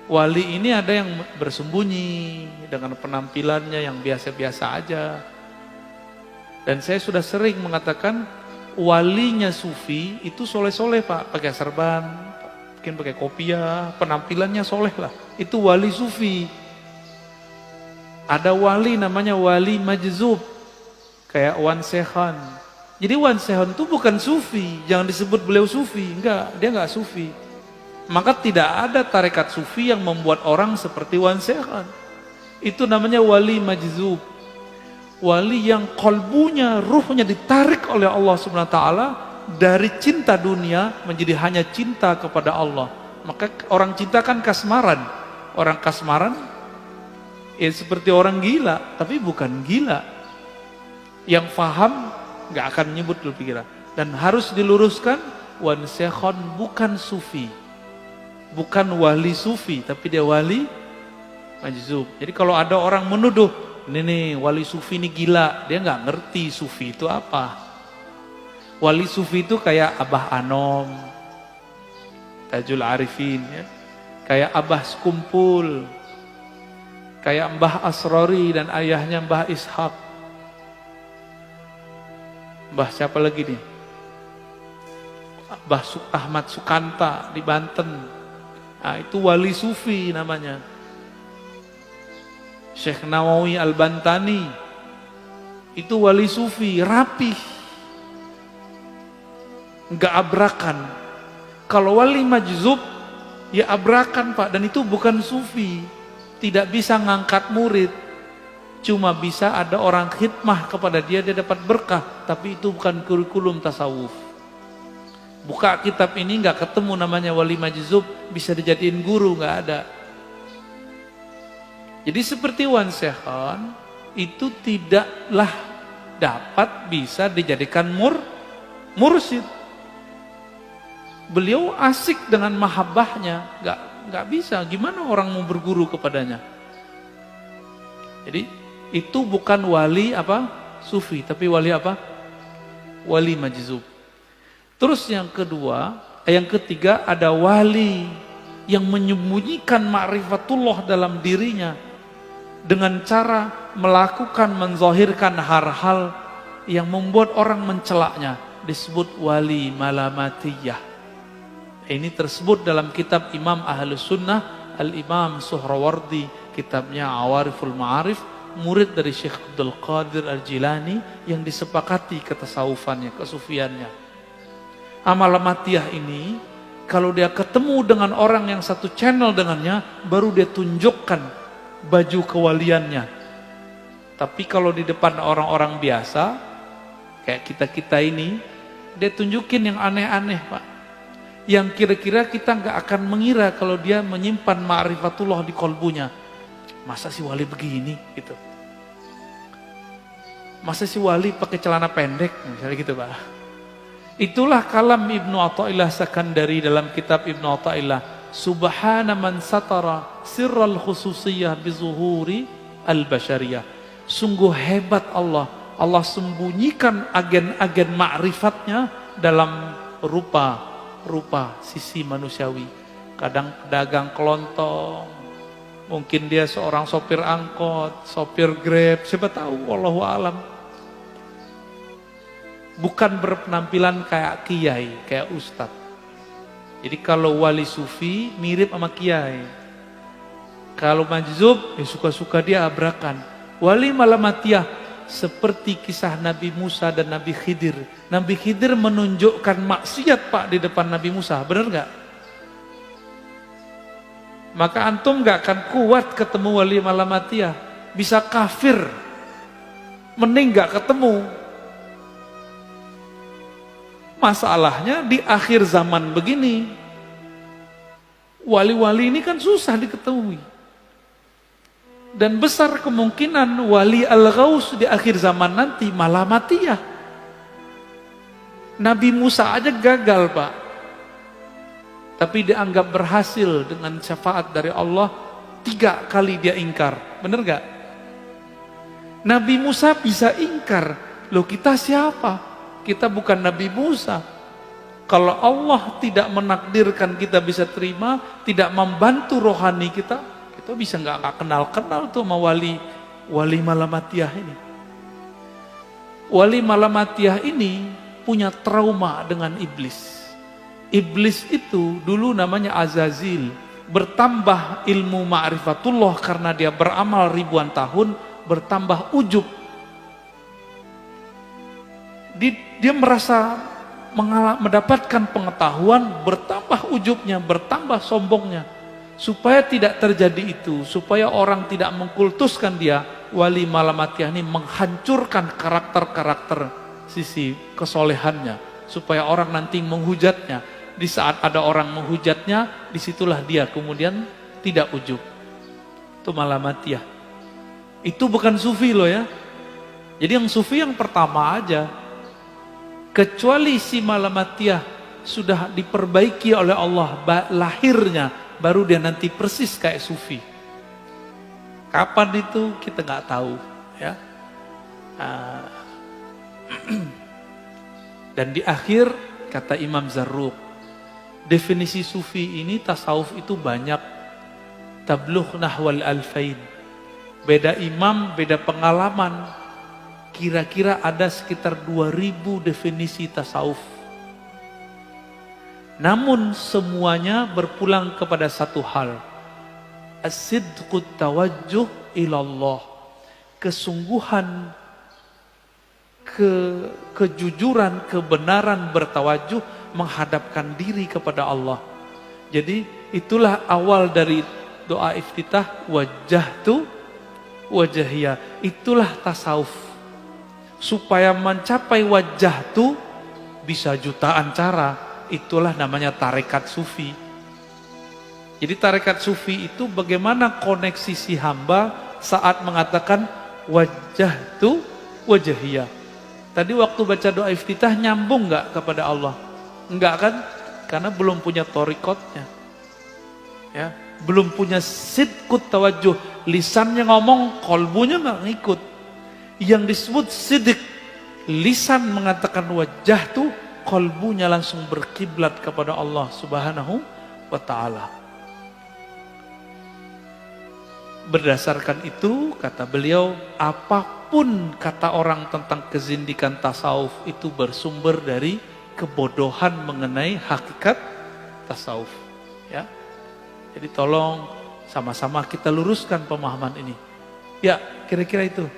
Wali ini ada yang bersembunyi dengan penampilannya yang biasa-biasa aja. Dan saya sudah sering mengatakan walinya sufi itu soleh-soleh Pak, pakai serban, mungkin pakai kopiah, penampilannya soleh lah. Itu wali sufi. Ada wali namanya wali majzub, kayak Wan Sehan. Jadi Wan Sehan itu bukan sufi, jangan disebut beliau sufi, enggak, dia enggak sufi. Maka tidak ada tarekat sufi yang membuat orang seperti Wan Sehan. Itu namanya wali majzub. Wali yang kolbunya, ruhnya ditarik oleh Allah Subhanahu wa taala dari cinta dunia menjadi hanya cinta kepada Allah. Maka orang cinta kan kasmaran. Orang kasmaran ya seperti orang gila, tapi bukan gila. Yang faham nggak akan nyebut dulu pikiran. Dan harus diluruskan, Wan Sehan bukan sufi. Bukan wali sufi, tapi dia wali majzub. Jadi kalau ada orang menuduh, ini nih wali sufi ini gila, dia nggak ngerti sufi itu apa. Wali sufi itu kayak Abah Anom, Tajul Arifin, ya. Kayak Abah Sekumpul, kayak Mbah Asrori dan ayahnya Mbah Ishak. Mbah siapa lagi nih? Mbah Ahmad Sukanta di Banten. Nah, itu wali sufi namanya. Syekh Nawawi Al-Bantani itu wali sufi, rapih, nggak abrakan. Kalau wali majzub ya abrakan Pak, dan itu bukan sufi, tidak bisa ngangkat murid, cuma bisa ada orang khidmah kepada dia, dia dapat berkah, tapi itu bukan kurikulum tasawuf. Buka kitab ini nggak ketemu namanya wali majzub bisa dijadiin guru, nggak ada. Jadi seperti Wan Sehan itu tidaklah dapat bisa dijadikan mursyid. Beliau asik dengan mahabbahnya, nggak bisa. Gimana orang mau berguru kepadanya? Jadi itu bukan wali apa sufi, tapi wali apa? Wali majzub. Terus yang ketiga ada wali yang menyembunyikan ma'rifatullah dalam dirinya dengan cara melakukan, menzahirkan hal-hal yang membuat orang mencelaknya, disebut wali malamatiyah. Ini tersebut dalam kitab Imam Ahlus Sunnah Al-Imam Suhrawardi, kitabnya Awariful Ma'arif, murid dari Syekh Abdul Qadir Al-Jilani yang disepakati ketasawufannya, kesufiannya. Malamatiyah ini kalau dia ketemu dengan orang yang satu channel dengannya, baru dia tunjukkan baju kewaliannya. Tapi kalau di depan orang-orang biasa kayak kita-kita ini, dia tunjukin yang aneh-aneh Pak, yang kira-kira kita nggak akan mengira kalau dia menyimpan ma'rifatullah di kolbunya. Masa si wali begini gitu, masa si wali pakai celana pendek misalnya gitu Pak. Itulah kalam Ibnu Athaillah Sakandari dalam kitab Ibnu Athaillah, subhana man satara sirral khususiyah bizuhuri al-bashariyah. Sungguh hebat Allah, Allah sembunyikan agen-agen ma'rifatnya dalam rupa sisi manusiawi. Kadang pedagang kelontong, mungkin dia seorang sopir angkot, sopir Grab, siapa tahu, wallahu alam. Bukan berpenampilan kayak kiai, kayak ustadz. Jadi kalau wali sufi mirip sama kiai. Kalau majzub ya suka-suka dia abrakan. Wali malamatiyah seperti kisah Nabi Musa dan Nabi Khidir. Nabi Khidir menunjukkan maksiat Pak di depan Nabi Musa, benar nggak? Maka antum nggak akan kuat ketemu wali malamatiyah, bisa kafir, mending nggak ketemu. Masalahnya di akhir zaman begini, wali-wali ini kan susah diketahui. Dan besar kemungkinan wali al-ghaus di akhir zaman nanti malamatiyah. Nabi Musa aja gagal Pak, tapi dianggap berhasil dengan syafaat dari Allah. 3 kali dia ingkar, bener gak? Nabi Musa bisa ingkar, loh kita siapa? Kita bukan Nabi Musa. Kalau Allah tidak menakdirkan kita bisa terima, tidak membantu rohani kita bisa nggak kenal-kenal tuh sama wali Malamatiyah ini. Wali Malamatiyah ini punya trauma dengan iblis. Iblis itu dulu namanya Azazil. Bertambah ilmu ma'rifatullah karena dia beramal ribuan tahun, bertambah ujub. Dia merasa mendapatkan pengetahuan, bertambah ujubnya, bertambah sombongnya. Supaya tidak terjadi itu, supaya orang tidak mengkultuskan dia, wali Malamatiyah ini menghancurkan karakter-karakter sisi kesolehannya, supaya orang nanti menghujatnya. Di saat ada orang menghujatnya, disitulah dia kemudian tidak ujub. Itu Malamatiyah. Itu bukan sufi loh ya. Jadi yang sufi yang pertama aja. Kecuali si Malamatiyah sudah diperbaiki oleh Allah lahirnya, baru dia nanti persis kayak sufi. Kapan itu kita nggak tahu ya. Dan di akhir kata Imam Zarruq, definisi sufi ini tasawuf itu banyak. Tablugh nahwal alfain. Beda imam, beda pengalaman. Kira-kira ada sekitar 2000 definisi tasawuf. Namun semuanya berpulang kepada satu hal. As-sidqut tawajjuh ilallah. Kesungguhan, kejujuran, kebenaran bertawajuh menghadapkan diri kepada Allah. Jadi itulah awal dari doa iftitah, wajjahtu wajahiyah. Itulah tasawuf. Supaya mencapai wajjahtu bisa jutaan cara. Itulah namanya tarekat sufi. Jadi tarekat sufi itu bagaimana koneksi si hamba saat mengatakan wajjahtu wajahiyah. Tadi waktu baca doa iftitah nyambung nggak kepada Allah? Enggak kan? Karena belum punya torikotnya. Ya, belum punya sidqut tawajuh. Lisannya ngomong, kolbunya nggak ngikut. Yang disebut sidik, lisan mengatakan wajjahtu, kolbunya langsung berkiblat kepada Allah Subhanahu wa ta'ala. Berdasarkan itu, kata beliau, apapun kata orang tentang kezindikan tasawuf itu bersumber dari kebodohan mengenai hakikat tasawuf. Ya, jadi tolong sama-sama kita luruskan pemahaman ini. Ya, kira-kira itu.